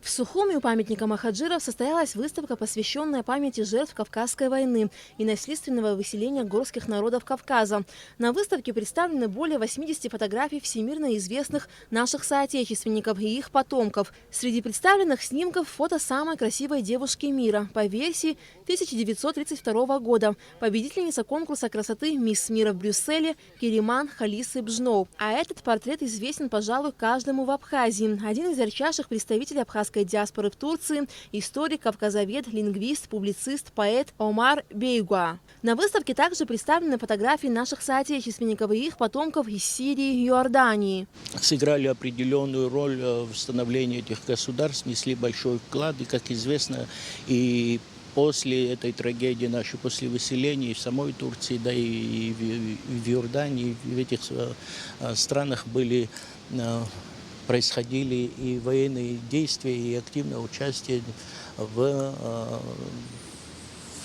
В Сухуми у памятника Махаджиров состоялась выставка, посвященная памяти жертв Кавказской войны и насильственного выселения горских народов Кавказа. На выставке представлены более 80 фотографий всемирно известных наших соотечественников и их потомков. Среди представленных снимков фото самой красивой девушки мира по версии 1932 года, победительница конкурса красоты «Мисс мира» в Брюсселе Кериман Халисы Бжноу. А этот портрет известен, пожалуй, каждому в Абхазии. Один из ярчайших представителей абхазской диаспоры в Турции – историк, кавказовед, лингвист, публицист, поэт Омар Бейгуа. На выставке также представлены фотографии наших соотечественников и их потомков из Сирии и Иордании. Сыграли определенную роль в становлении этих государств, несли большой вклад, и, как известно, и после этой трагедии нашей, после выселения в самой Турции, да и в Иордании, в этих странах происходили и военные действия, и активное участие в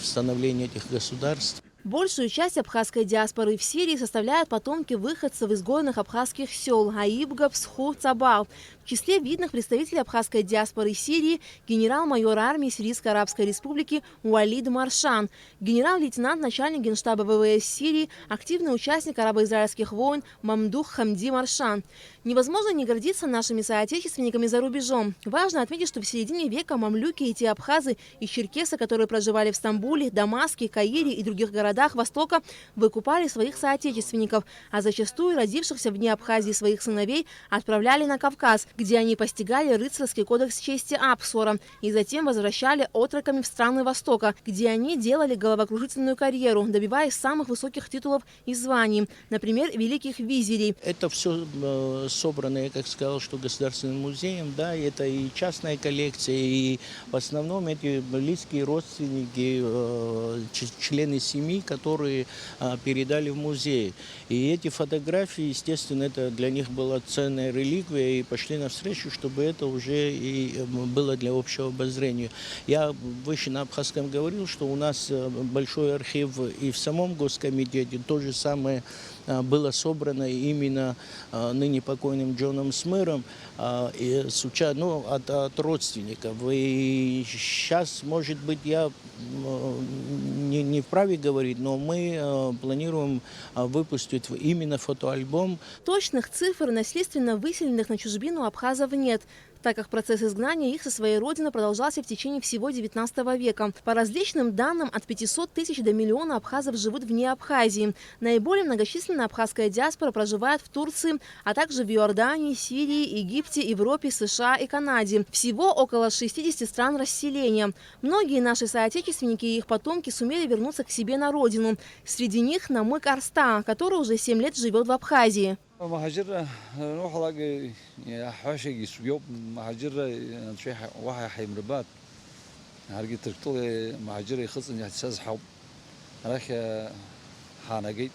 становлении этих государств. Большую часть абхазской диаспоры в Сирии составляют потомки выходцев из горных абхазских сел Аибга, Псху, Цабал. В числе видных представителей абхазской диаспоры Сирии генерал-майор армии Сирийской Арабской Республики Уалид Маршан, генерал-лейтенант, начальник генштаба ВВС Сирии, активный участник арабо-израильских войн Мамдух Хамди Маршан. Невозможно не гордиться нашими соотечественниками за рубежом. Важно отметить, что в середине века мамлюки и те абхазы и черкесы, которые проживали в Стамбуле, Дамаске, Каире и других городах Востока, выкупали своих соотечественников, а зачастую родившихся вне Абхазии своих сыновей отправляли на Кавказ, где они постигали рыцарский кодекс чести Апсора и затем возвращали отроками в страны Востока, где они делали головокружительную карьеру, добиваясь самых высоких титулов и званий, например, великих визирей. Это все собрано, я как сказал, что государственным музеем, да, это и частная коллекция, и в основном эти близкие родственники, члены семьи, которые передали в музей. И эти фотографии, естественно, это для них была ценная реликвия, и пошли навстречу, чтобы это уже и было для общего обозрения. Я выше на абхазском говорил, что у нас большой архив и в самом Госкомитете, то же самое было собрано именно ныне покойным Джоном Смыром от родственников. И сейчас, может быть, я не вправе говорить, но мы планируем выпустить именно фотоальбом. Точных цифр насильственно выселенных на чужбину абхазов нет, так как процесс изгнания их со своей родины продолжался в течение всего XIX века. По различным данным, от 500 тысяч до миллиона абхазов живут вне Абхазии. Наиболее многочисленная абхазская диаспора проживает в Турции, а также в Иордании, Сирии, Египте, Европе, США и Канаде. Всего около 60 стран расселения. Многие наши соотечественники и их потомки сумели вернуться к себе на родину. Среди них Намык Арста, который уже 7 лет живет в Абхазии. مهاجر نروح ألاقي حواشي يسويوب مهاجر شيء واحد حيمربات هرجع تركتله مهاجر يخصني حساس حب راح حانجيت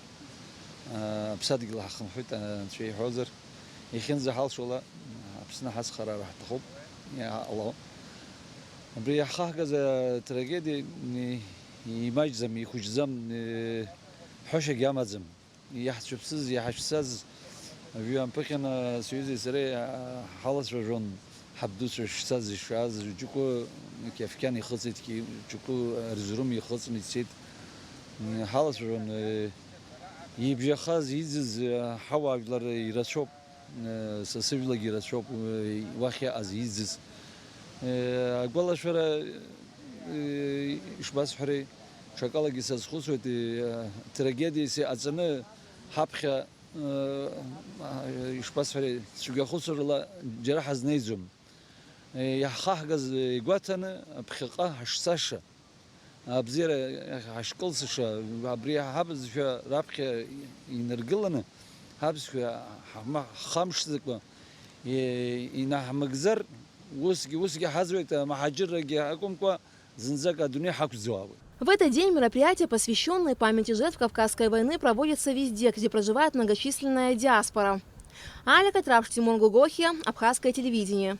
بصدق له خنفت شيء حوزر يخنز حال شولا بسنا حس خرا راح تخب يا الله بري خا كذا تراجيدي يماجزم يخجزم حوش جامزم يحشبسز يحشسز ويان بكنا سويزي سري حالس رجون حدوس شساز شاز جوكو كيف كان يخلصت كي جوكو رزروم يخلص نسيت حالس رجون يبجي خاز يزز حواجلر يرشوب سسيفلا يرشوب واخيا عزيزز اقبل شوره ايش بس حري شكاله جسس خصوصي تراجيدي سي ازنه حبخه ايش بس حري شو خسرلا جرح زنيزم يا خاحجز قوتنا بخقه حساشه ابزير حشقلسشه ابريها حبز في رابخ ينرقلنا حبز في خمس ذكوا ينح مجزر وسقي حزوت محجر اقوم زنزق الدنيا حق زواوي. В этот день мероприятия, посвященные памяти жертв Кавказской войны, проводятся везде, где проживает многочисленная диаспора. Аля Катрабш, Тимон Гугохия, Абхазское телевидение.